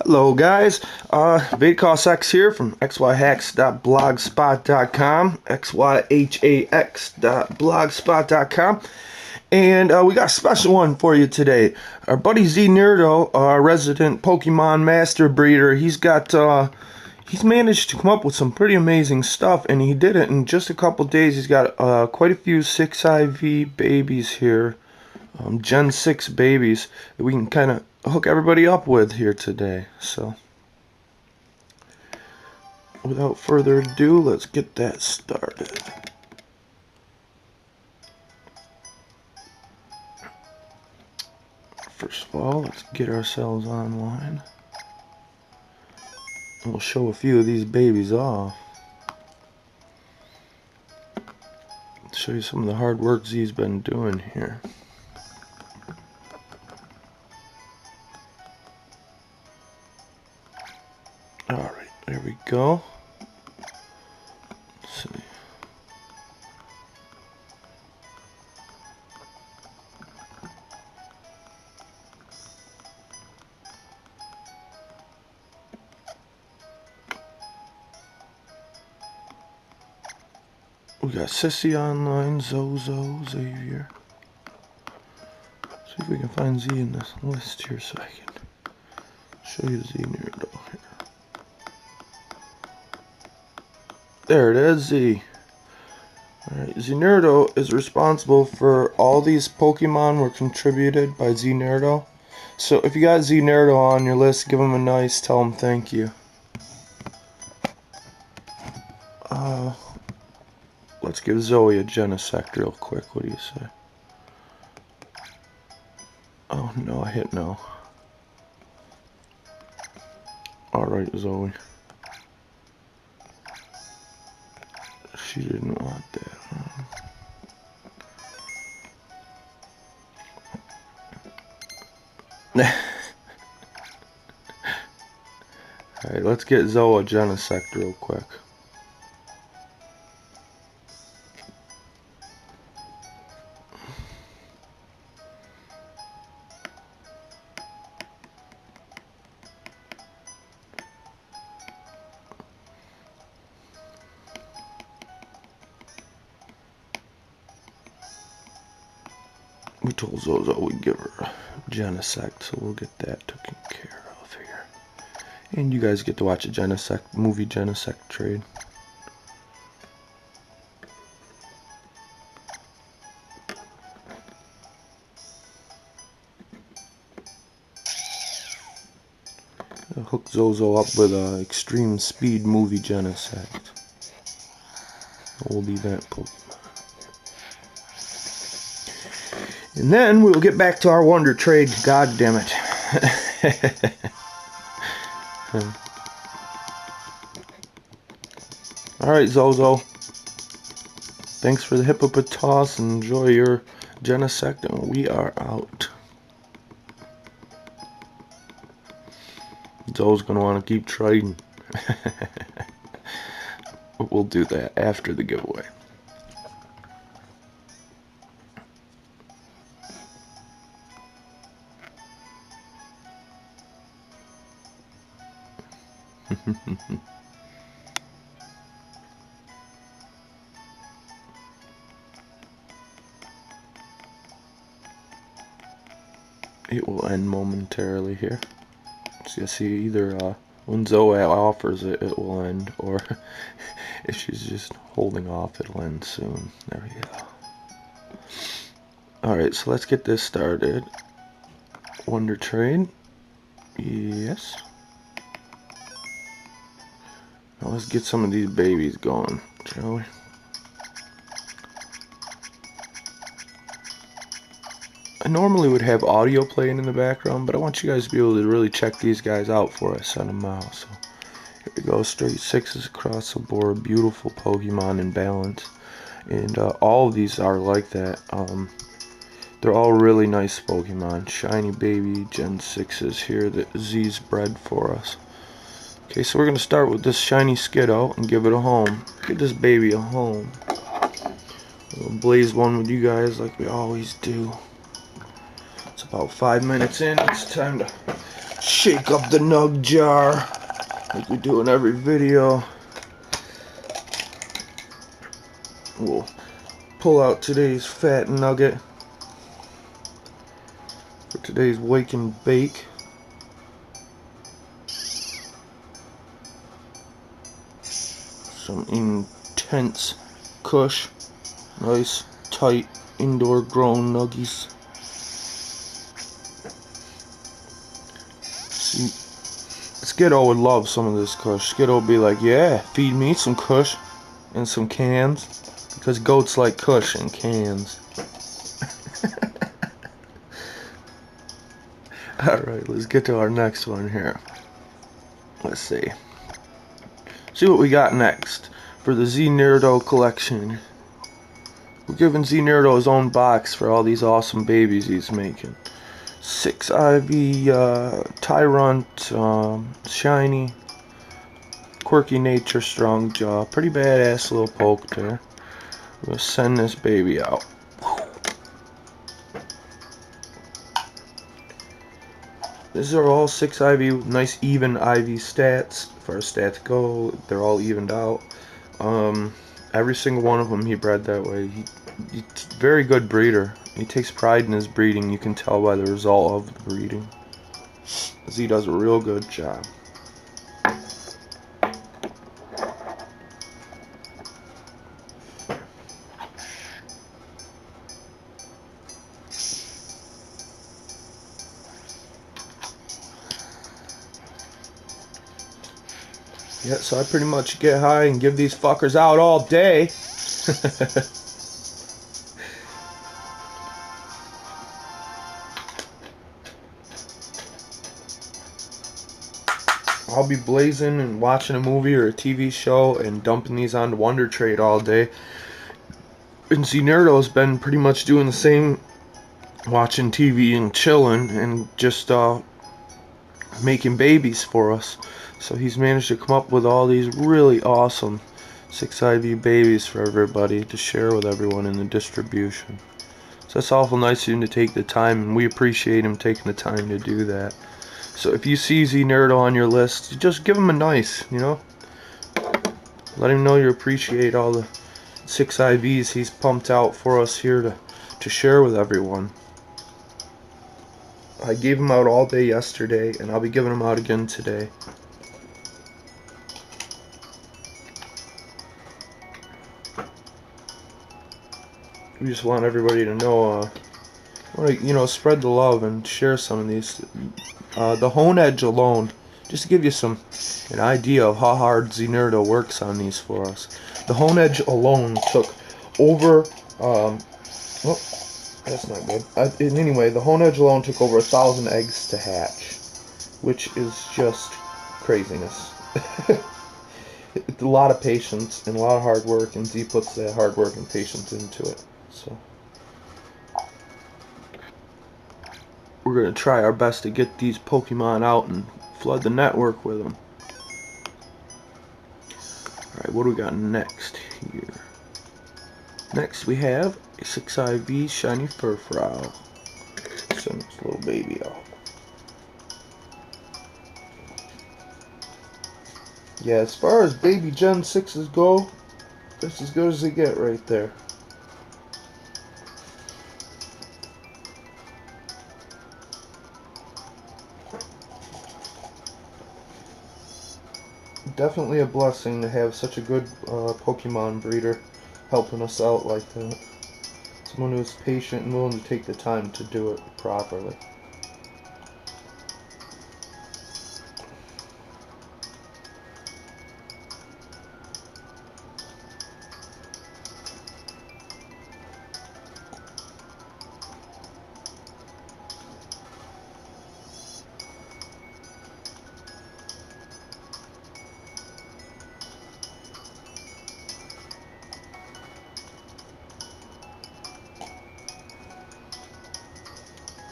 Hello guys, VidCossX here from XYHAX.blogspot.com, XYHAX.blogspot.com, and we got a special one for you today. Our buddy Znirdo, our resident Pokemon master breeder, he's managed to come up with some pretty amazing stuff, and he did it in just a couple days. He's got quite a few 6IV babies here, Gen 6 babies that we can kind of hook everybody up with here today. So without further ado, let's get that started. First of all, let's get ourselves online. We'll show a few of these babies off. Show you some of the hard work Z's been doing here. Alright, there we go. Let's see. We got Sissy online, Zozo, Xavier. See if we can find Z in this list here so I can show you Znirdo here. There it is, Z. Alright, Znirdo is responsible for all these Pokemon were contributed by Znirdo. So if you got Znirdo on your list, give him a nice, tell him thank you. Let's give Zoe a Genesect real quick. What do you say? Oh no, I hit no. Alright, Zoe. She didn't want that. Alright, let's get Zoe a Genesect real quick. We told Zozo we'd give her a Genesect, so we'll get that taken care of here. And you guys get to watch a Genesect movie, Genesect trade. I'll hook Zozo up with a extreme speed movie Genesect. Old event Pokemon. And then we'll get back to our Wonder Trade. God damn it. Alright, Zozo. Thanks for the Hippopotas. Enjoy your Genesect, and we are out. Zo's going to want to keep trading. We'll do that after the giveaway. It will end momentarily here. So you see, either when Zoe offers it, it will end, or if she's just holding off, it'll end soon. There we go. Alright, so let's get this started. Wonder Trade. Yes. Now let's get some of these babies going, shall we? I normally would have audio playing in the background, but I want you guys to be able to really check these guys out before I send them out. So here we go, straight 6's across the board, beautiful Pokemon in balance, and all of these are like that. They're all really nice Pokemon. Shiny baby Gen 6's here that Z's bred for us. Okay, so we're gonna start with this shiny Skiddo and give it a home. Give this baby a home. We'll blaze one with you guys like we always do. It's about 5 minutes in. It's time to Shake up the nug jar like we do in every video. We'll pull out today's fat nugget for today's wake and bake. Some intense kush, nice tight indoor grown nuggies. See, Skiddo would love some of this kush. Skiddo would be like, yeah, feed me some kush and some cans, because goats like kush in cans. Alright, let's get to our next one here. Let's see what we got next for the Znirdo collection. We're giving Znirdo his own box for all these awesome babies he's making. 6's Tyrant, shiny, quirky nature, strong jaw. Pretty badass little poke there. We'll send this baby out. These are all 6 IV, nice even IV stats. As far as stats go, they're all evened out. Every single one of them he bred that way. He's a very good breeder. He takes pride in his breeding. You can tell by the result of the breeding. He does a real good job. Yeah, so I pretty much get high and give these fuckers out all day. I'll be blazing and watching a movie or a TV show and dumping these onto Wonder Trade all day. And Znirdo's been pretty much doing the same, watching TV and chilling and just making babies for us. So he's managed to come up with all these really awesome 6 IV babies for everybody to share with everyone in the distribution. So that's awful nice of him to take the time, and we appreciate him taking the time to do that. So if you see Znirdo on your list, just give him a nice, you know. Let him know you appreciate all the 6 IVs he's pumped out for us here to share with everyone. I gave them out all day yesterday, and I'll be giving them out again today. We just want everybody to know, spread the love and share some of these. The hone edge alone, just to give you an idea of how hard Znirdo works on these for us. The hone edge alone took over, that's not good. Anyway, the hone edge alone took over 1,000 eggs to hatch, which is just craziness. It's a lot of patience and a lot of hard work, and Z puts that hard work and patience into it. So we're going to try our best to get these Pokemon out and flood the network with them. Alright, what do we got next here? Next we have a 6 IV shiny Furfrou. Send this little baby out. Yeah, as far as baby Gen 6's go, that's as good as they get right there. Definitely a blessing to have such a good Pokemon breeder helping us out like that. Someone who's patient and willing to take the time to do it properly.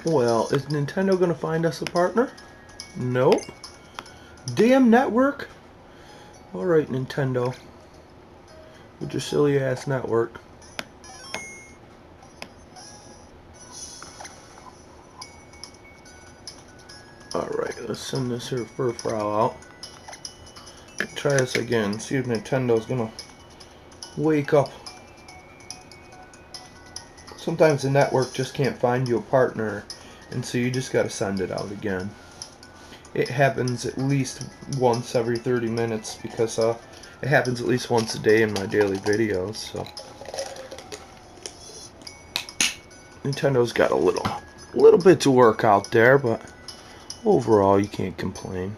Well, is Nintendo gonna find us a partner? Nope. Damn network. Alright, Nintendo. With your silly ass network. Alright. gotta send this here fur fowl out. Try this again. See if Nintendo's gonna wake up. Sometimes the network just can't find you a partner, and so you just gotta send it out again. It happens at least once every 30 minutes because it happens at least once a day in my daily videos. So Nintendo's got a little bit to work out there, but overall you can't complain.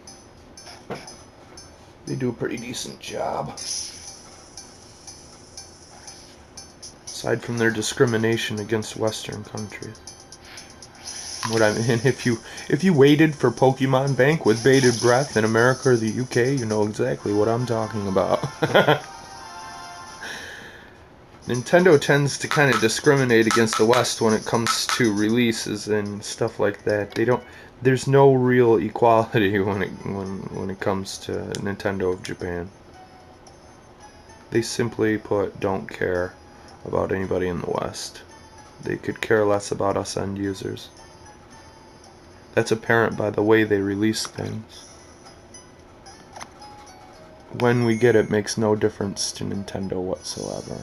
They do a pretty decent job. Aside from their discrimination against Western countries. What I mean, if you waited for Pokemon Bank with bated breath in America or the UK, you know exactly what I'm talking about. Nintendo tends to kind of discriminate against the West when it comes to releases and stuff like that. There's no real equality when it comes to Nintendo of Japan. They simply put don't care about anybody in the West. They could care less about us end users. That's apparent by the way they release things. When we get it makes no difference to Nintendo whatsoever.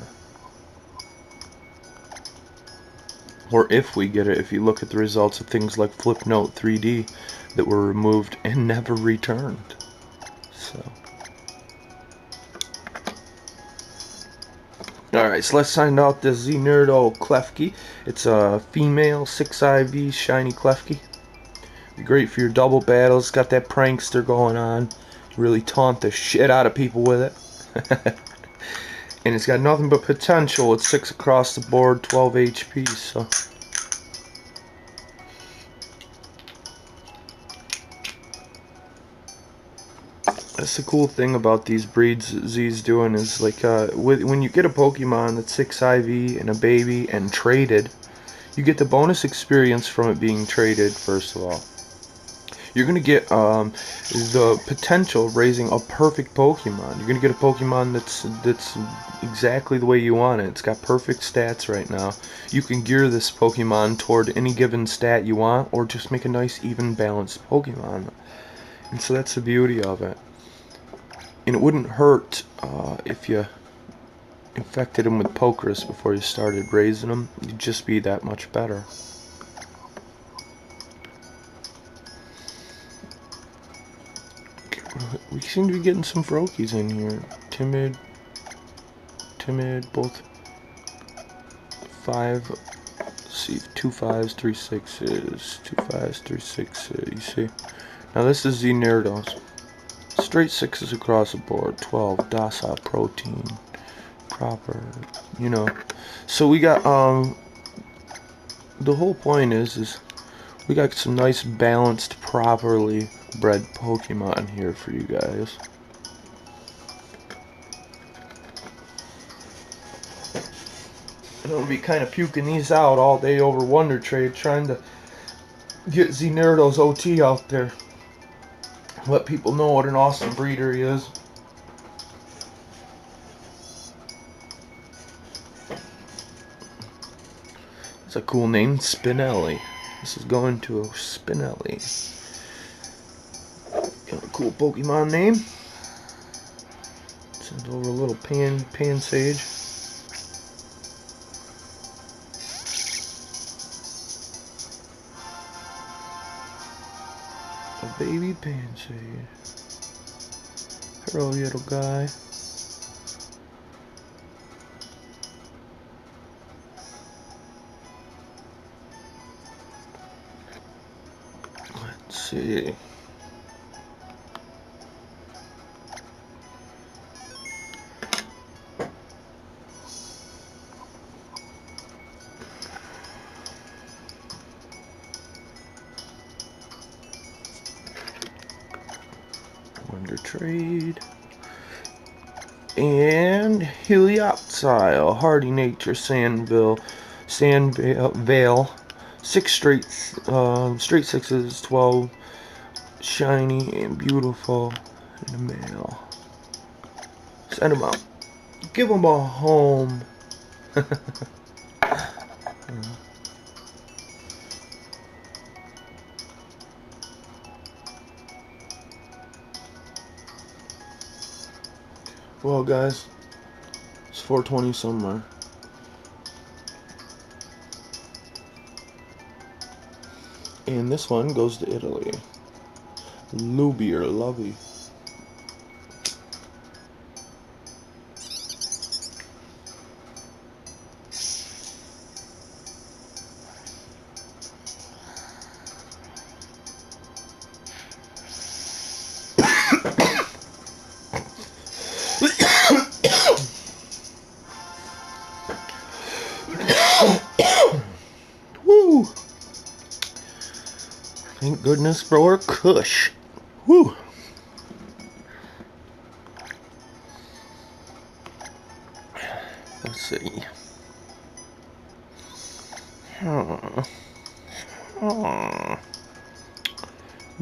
Or if we get it, if you look at the results of things like Flipnote 3D that were removed and never returned. So. Alright, so let's find out this Znirdo Klefki. It's a female 6IV shiny Klefki. Be great for your double battles. Got that prankster going on. Really taunt the shit out of people with it. And it's got nothing but potential. It's 6 across the board, 12 HP, so. That's the cool thing about these breeds Z's doing is like when you get a Pokemon that's 6 IV and a baby and traded, you get the bonus experience from it being traded. First of all, you're gonna get the potential of raising a perfect Pokemon. You're gonna get a Pokemon that's exactly the way you want it. It's got perfect stats right now. You can gear this Pokemon toward any given stat you want, or just make a nice even balanced Pokemon. And so that's the beauty of it. And it wouldn't hurt if you infected them with Pokerus before you started raising them. You'd just be that much better. We seem to be getting some Froakies in here. Timid, both 5. Let's see, 2 5s, 3 6s, 2 5s, 3 6s. You see? Now this is Znirdo's. Straight 6s across the board, 12, docile protein, proper, you know. So we got, the whole point is we got some nice balanced, properly bred Pokemon here for you guys. And I'll be kind of puking these out all day over Wonder Trade, trying to get Znirdo's OT out there. Let people know what an awesome breeder he is. It's a cool name, Spinelli. This is going to a Spinelli. Got a cool Pokemon name. Send over a little Pansage. A baby Pansage. Hello, little guy. Let's see. Wonder Trade. And Helioptile, Hardy Nature, Sandvale, 6 straight 6s, 12, shiny and beautiful, and a male. Send him out. Give him a home. Well, guys, it's 4:20 somewhere. And this one goes to Italy. Luby or Lovey. Woo! Thank goodness for Kush. Woo! Let's see.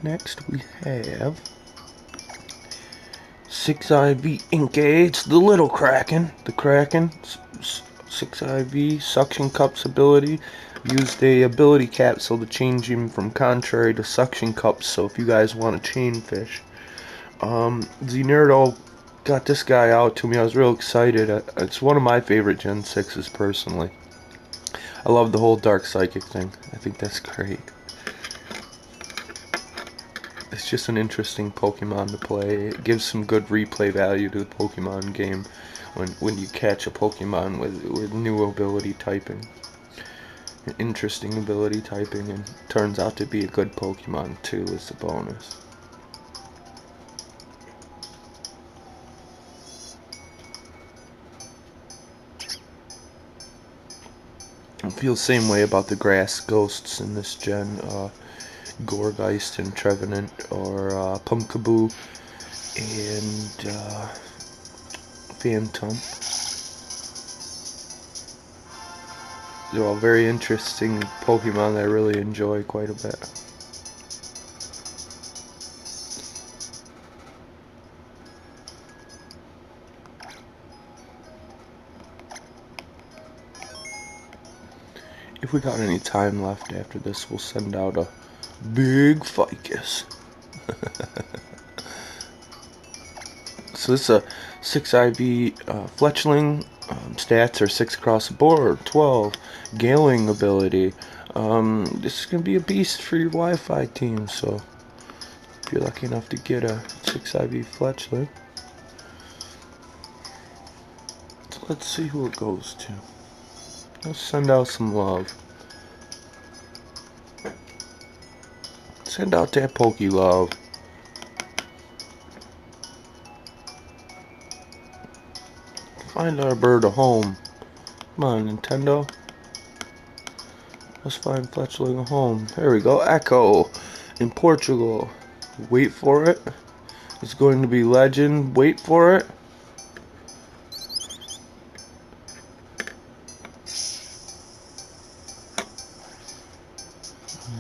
Next we have 6IV Engage, the little Kraken. The Kraken 6IV Suction Cups ability. Used a ability capsule to change him from contrary to suction cups, so if you guys want to chain fish. Znirdo got this guy out to me. I was real excited. It's one of my favorite Gen 6's personally. I love the whole Dark Psychic thing. I think that's great. It's just an interesting Pokemon to play. It gives some good replay value to the Pokemon game when you catch a Pokemon with new ability typing. Interesting ability typing, and turns out to be a good Pokemon too as a bonus. I feel the same way about the grass ghosts in this gen. Gorgeist and Trevenant, or Pumpkaboo and Phantom. They're all very interesting Pokemon that I really enjoy quite a bit. If we got any time left after this, we'll send out a big ficus. So this is a 6IV Fletchling. Stats are 6 across the board, 12. Galing ability. This is going to be a beast for your Wi-Fi team, so if you're lucky enough to get a 6IV Fletchling. So let's see who it goes to. Let's send out some love. Send out that Poke-Love. Find our bird a home. Come on, Nintendo. Let's find Fletchling a home. There we go. Echo in Portugal. Wait for it. It's going to be legend. Wait for it.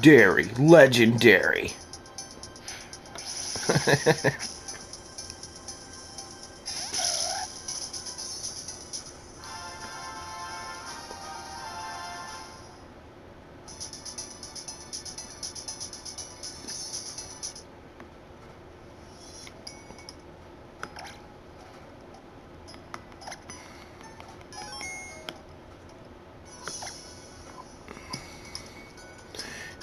Dairy. Legendary.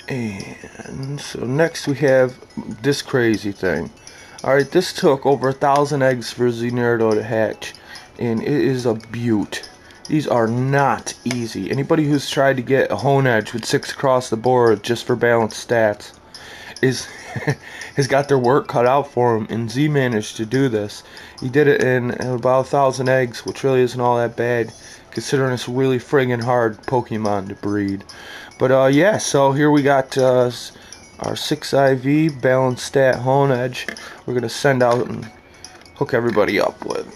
And so next we have this crazy thing. Alright, this took over 1,000 eggs for Znirdo to hatch, and it is a beaut. These are not easy. Anybody who's tried to get a Hone Edge with 6 across the board just for balanced stats has got their work cut out for him, and Z managed to do this. He did it in about 1,000 eggs, which really isn't all that bad, considering it's really friggin' hard Pokemon to breed. But yeah, so here we got our 6IV balanced stat Hone Edge. We're gonna send out and hook everybody up with.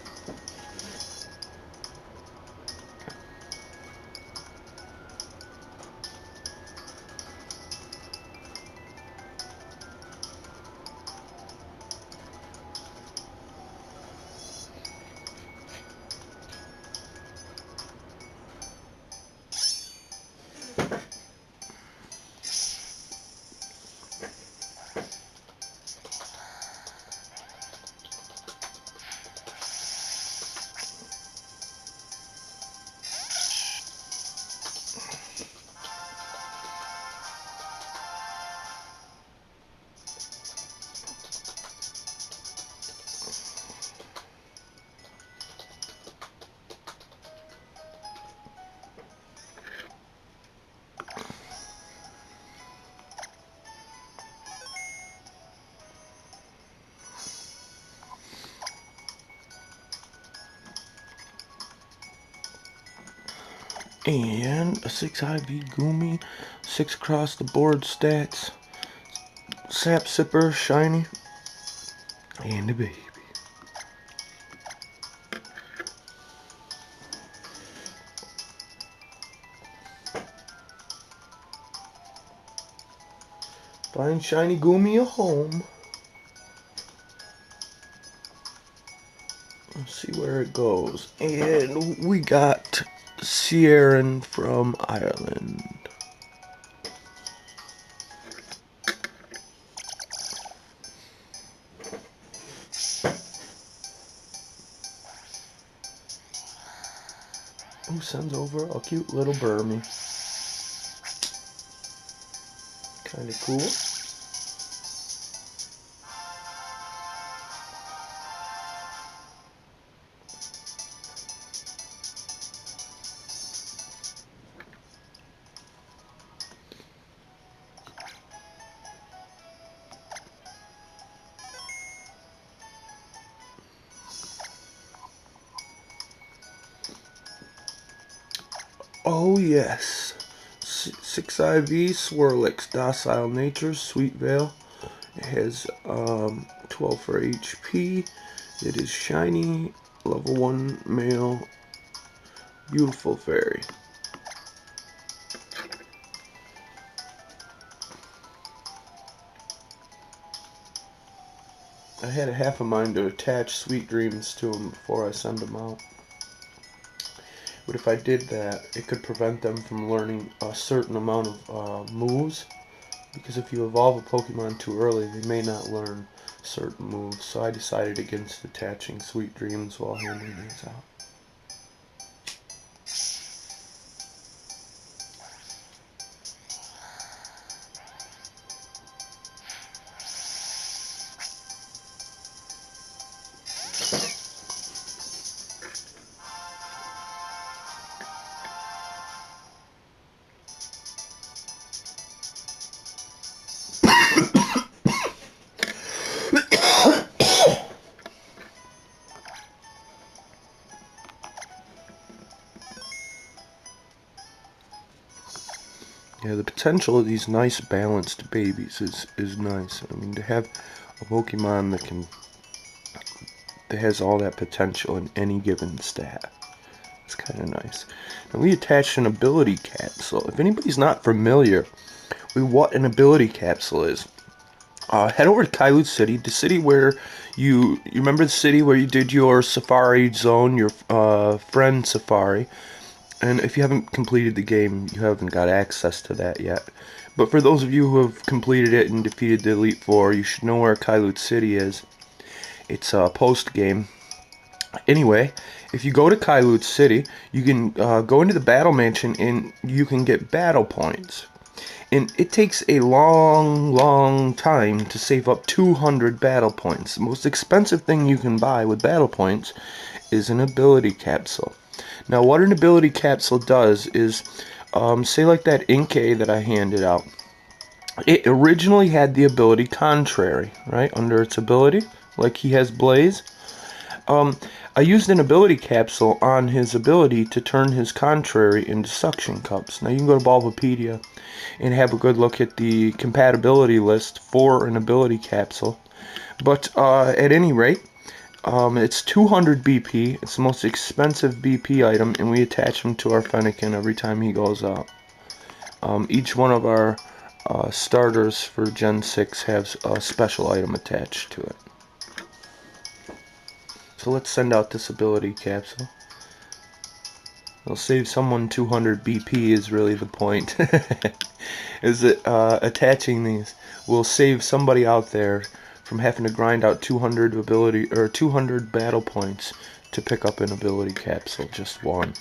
And a 6 IV Goomy, 6 across the board stats, Sap Sipper, shiny, and a baby. Find shiny Goomy a home. Let's see where it goes. And we got Sierran from Ireland. Who sends over a cute little Burmy. Kinda cool. Oh yes, 6 IV Swirlix, Docile Nature, Sweet Veil. It has 12 for HP. It is shiny, level 1 male, beautiful fairy. I had a half a mind to attach Sweet Dreams to them before I send them out. But if I did that, it could prevent them from learning a certain amount of moves. Because if you evolve a Pokemon too early, they may not learn certain moves. So I decided against attaching Sweet Dreams while handing these out. Yeah, the potential of these nice balanced babies is nice. I mean, to have a Pokemon that has all that potential in any given stat, it's kind of nice. And we attached an ability capsule. If anybody's not familiar with what an ability capsule is, head over to Kailua City, the city where you remember the city where you did your safari zone, your friend safari. And if you haven't completed the game, you haven't got access to that yet. But for those of you who have completed it and defeated the Elite Four, you should know where Kailua City is. It's a post-game. Anyway, if you go to Kailua City, you can go into the Battle Mansion and you can get battle points. And it takes a long time to save up 200 battle points. The most expensive thing you can buy with battle points is an ability capsule. Now, what an ability capsule does is, say like that Inkay that I handed out. It originally had the ability Contrary, right, under its ability, like he has Blaze. I used an ability capsule on his ability to turn his Contrary into suction cups. Now, you can go to Bulbapedia and have a good look at the compatibility list for an ability capsule. But at any rate, it's 200 BP. It's the most expensive BP item, and we attach him to our Fennekin every time he goes out. Each one of our starters for Gen 6 has a special item attached to it. So let's send out this ability capsule. It'll save someone 200 BP is really the point. Is that attaching these will save somebody out there from having to grind out 200 ability or 200 battle points to pick up an ability capsule, just one.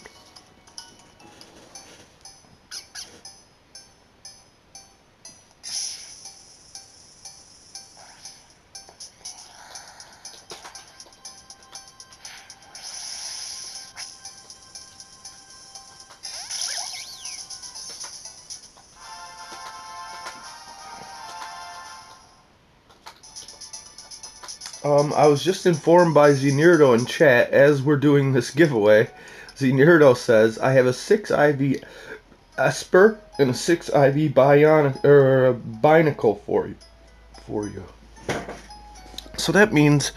I was just informed by Znirdo in chat as we're doing this giveaway. Znirdo says, I have a 6 IV Esper and a 6 IV Bionic or Binacle for you. So that means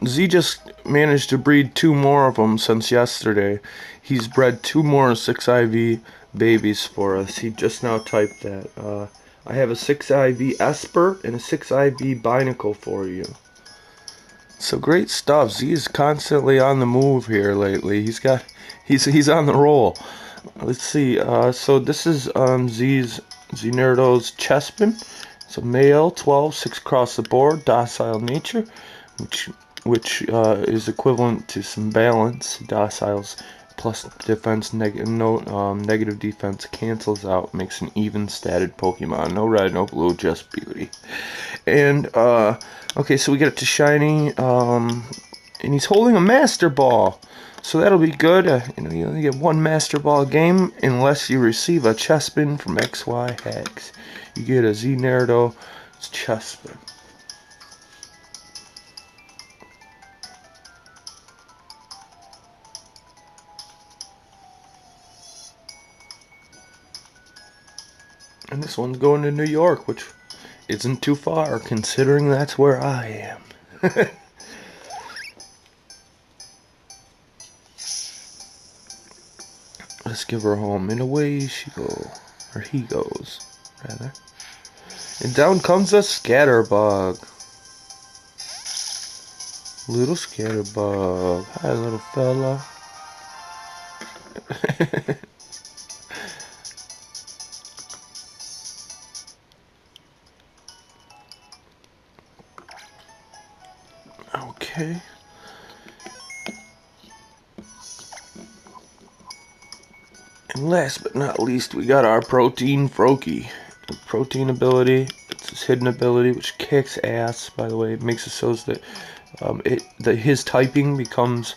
Z just managed to breed 2 more of them since yesterday. He's bred 2 more 6 IV babies for us. He just now typed that. I have a 6 IV Esper and a 6 IV Binacle for you. So great stuff. Z is constantly on the move here lately. He's on the roll. Let's see. So this is Znirdo's Chespin. It's a male, 12, 6 across the board, docile nature, which is equivalent to some balance. Dociles plus defense, negative defense cancels out, makes an even statted Pokemon. No red, no blue, just beauty. And okay, so we get it to shiny, and he's holding a Master Ball. So that'll be good. You only get 1 Master Ball a game unless you receive a Chespin from XYHAX. You get a Znirdo Chespin. And this one's going to New York, which isn't too far, considering that's where I am. Let's give her home, and away she goes, or he goes, rather. And down comes a Scatterbug. Little Scatterbug. Hi, little fella. Okay. And last but not least, we got our Protein Froakie. The protein ability, it's his hidden ability, which kicks ass, by the way. It makes it so that his typing becomes,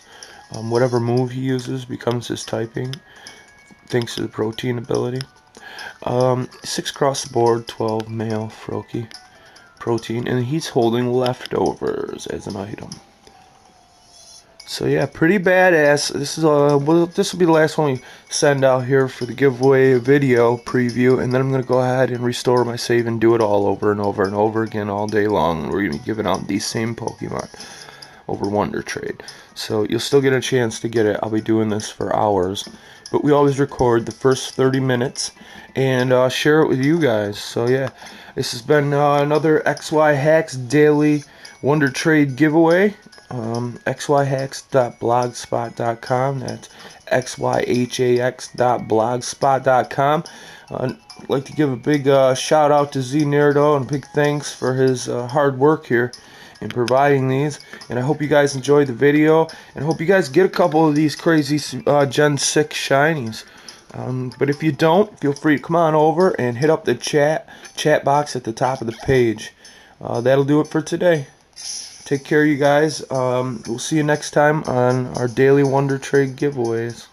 whatever move he uses becomes his typing, thanks to the protein ability. 6 across the board, 12 male Froakie. Protein, and he's holding leftovers as an item. So yeah, pretty badass. This will be the last one we send out here for the giveaway video preview, and then I'm gonna go ahead and restore my save and do it all over and over and over again all day long. We're gonna be giving out these same Pokemon over Wonder Trade, so you'll still get a chance to get it. I'll be doing this for hours, but we always record the first 30 minutes and share it with you guys. So yeah, this has been another XYHAX daily Wonder Trade giveaway. XYHAX.blogspot.com. That's XYHAX.blogspot.com. I'd like to give a big shout out to Znirdo and big thanks for his hard work here in providing these. And I hope you guys enjoyed the video, and I hope you guys get a couple of these crazy Gen 6 shinies. But if you don't, feel free to come on over and hit up the chat box at the top of the page. That'll do it for today. Take care, you guys. We'll see you next time on our daily Wonder Trade giveaways.